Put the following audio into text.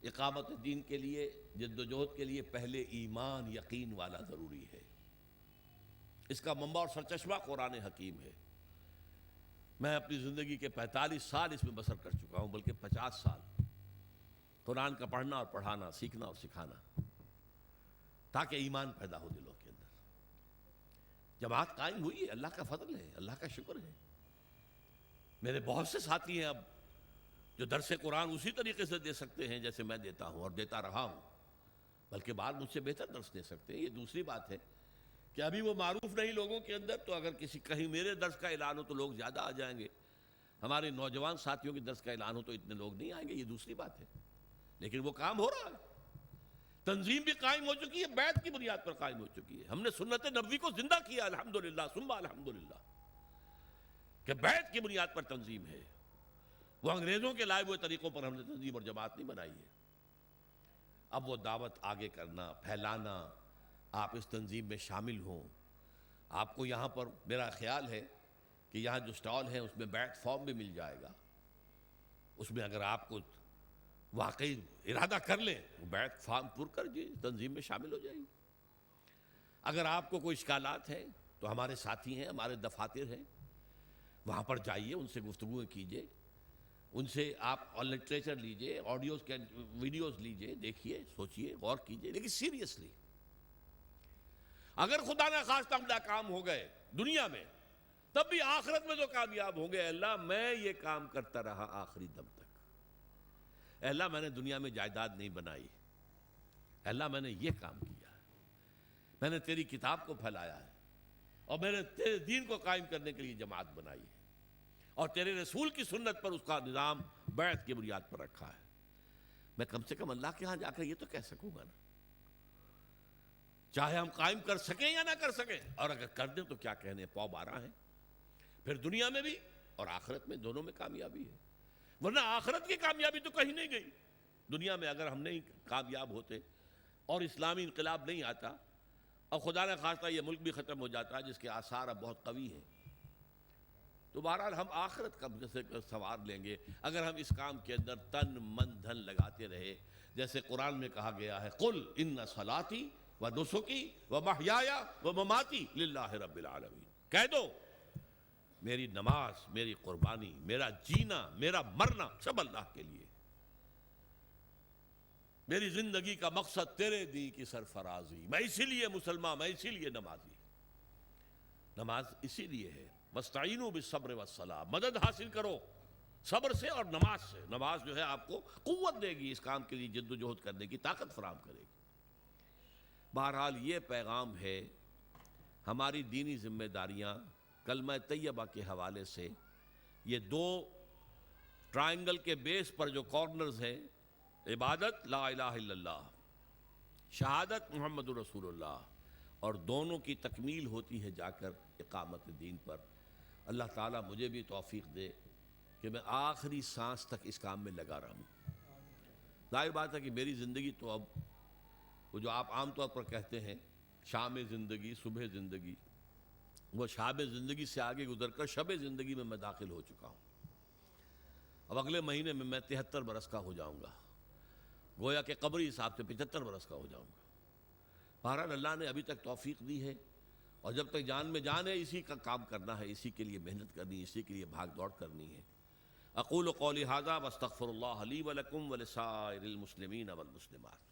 اقامت دین کے لیے، جد و جہد کے لیے پہلے ایمان یقین والا ضروری ہے۔ اس کا منبع اور سرچشمہ قرآن حکیم ہے۔ میں اپنی زندگی کے 45 سال اس میں بسر کر چکا ہوں، بلکہ 50 سال قرآن کا پڑھنا اور پڑھانا، سیکھنا اور سکھانا، تاکہ ایمان پیدا ہو دلوں کے اندر۔ جماعت قائم ہوئی ہے، اللہ کا فضل ہے، اللہ کا شکر ہے۔ میرے بہت سے ساتھی ہیں اب جو درس قرآن اسی طریقے سے دے سکتے ہیں جیسے میں دیتا ہوں اور دیتا رہا ہوں، بلکہ بعد مجھ سے بہتر درس دے سکتے ہیں۔ یہ دوسری بات ہے کہ ابھی وہ معروف نہیں لوگوں کے اندر، تو اگر کہیں میرے درس کا اعلان ہو تو لوگ زیادہ آ جائیں گے، ہمارے نوجوان ساتھیوں کے درس کا اعلان ہو تو اتنے لوگ نہیں آئیں گے، یہ دوسری بات ہے۔ لیکن وہ کام ہو رہا ہے، تنظیم بھی قائم ہو چکی ہے، بیعت کی بنیاد پر قائم ہو چکی ہے۔ ہم نے سنت نبوی کو زندہ کیا، الحمدللہ ثم الحمدللہ، کہ بیعت کی بنیاد پر تنظیم ہے۔ وہ انگریزوں کے لائے ہوئے طریقوں پر ہم نے تنظیم اور جماعت نہیں بنائی ہے۔ اب وہ دعوت آگے کرنا، پھیلانا، آپ اس تنظیم میں شامل ہوں۔ آپ کو یہاں پر میرا خیال ہے کہ یہاں جو سٹال ہیں اس میں بیعت فارم بھی مل جائے گا، اس میں اگر آپ کو واقعی ارادہ کر لیں بیعت فارم پر کر جی تنظیم میں شامل ہو جائیں۔ اگر آپ کو کوئی اشکالات ہیں تو ہمارے ساتھی ہیں، ہمارے دفاتر ہیں، وہاں پر جائیے، ان سے گفتگو کیجیے، ان سے آپ لٹریچر لیجئے، آڈیوز کے ویڈیوز لیجئے، دیکھیے، سوچیے، غور کیجئے، لیکن سیریسلی۔ اگر خدا نہ خواستہ ہم ناکام ہو گئے دنیا میں، تب بھی آخرت میں تو کامیاب ہوں گے۔ اللہ میں یہ کام کرتا رہا آخری دم تک۔ اے اللہ میں نے دنیا میں جائیداد نہیں بنائی، اے اللہ میں نے یہ کام کیا ہے، میں نے تیری کتاب کو پھیلایا ہے، اور میں نے تیرے دین کو قائم کرنے کے لیے جماعت بنائی ہے، اور تیرے رسول کی سنت پر اس کا نظام بیعت کی بنیاد پر رکھا ہے۔ میں کم سے کم اللہ کے ہاں جا کر یہ تو کہہ سکوں گا نا، چاہے ہم قائم کر سکیں یا نہ کر سکیں، اور اگر کر دیں تو کیا کہنے، پاؤ 12 ہیں، پھر دنیا میں بھی اور آخرت میں، دونوں میں کامیابی ہے۔ ورنہ آخرت کی کامیابی تو کہیں نہیں گئی۔ دنیا میں اگر ہم نہیں کامیاب ہوتے اور اسلامی انقلاب نہیں آتا، اور خدا نہ خواستہ یہ ملک بھی ختم ہو جاتا جس کے آثار اب بہت قوی ہیں، تو بہرحال ہم آخرت کب سے سنوار لیں گے اگر ہم اس کام کے اندر تن من دھن لگاتے رہے۔ جیسے قرآن میں کہا گیا ہے، قل ان صلاتی و نسکی و محیایا و مماتی للہ رب العالمین، کہہ دو میری نماز، میری قربانی، میرا جینا، میرا مرنا سب اللہ کے لیے، میری زندگی کا مقصد تیرے دین کی سرفرازی، میں اسی لیے مسلمان، میں اسی لیے نمازی، نماز اسی لیے ہے۔ وَاسْتَعِينُوا بِالصَّبْرِ وَالصَّلَاةِ، مدد حاصل کرو صبر سے اور نماز سے۔ نماز جو ہے آپ کو قوت دے گی، اس کام کے لیے جد و جہد کرنے کی طاقت فراہم کرے گی۔ بہرحال یہ پیغام ہے، ہماری دینی ذمہ داریاں کلمہ طیبہ کے حوالے سے، یہ دو ٹرائنگل کے بیس پر جو کارنرز ہیں، عبادت لا الہ الا اللہ، شہادت محمد رسول اللہ، اور دونوں کی تکمیل ہوتی ہے جا کر اقامت دین پر۔ اللہ تعالیٰ مجھے بھی توفیق دے کہ میں آخری سانس تک اس کام میں لگا رہوں۔ ظاہر بات ہے کہ میری زندگی تو اب وہ جو آپ عام طور پر کہتے ہیں شام زندگی، صبح زندگی، وہ شام زندگی سے آگے گزر کر شب زندگی میں داخل ہو چکا ہوں۔ اب اگلے مہینے میں 73 برس کا ہو جاؤں گا، گویا کہ قبری حساب سے 75 برس کا ہو جاؤں گا۔ بہرحال اللہ نے ابھی تک توفیق دی ہے، اور جب تک جان میں جان ہے اسی کا کام کرنا ہے، اسی کے لیے محنت کرنی ہے، اسی کے لیے بھاگ دوڑ کرنی ہے۔ اقول قولی ھذا واستغفر اللہ لی ولکم ولسائر المسلمین والمسلمات۔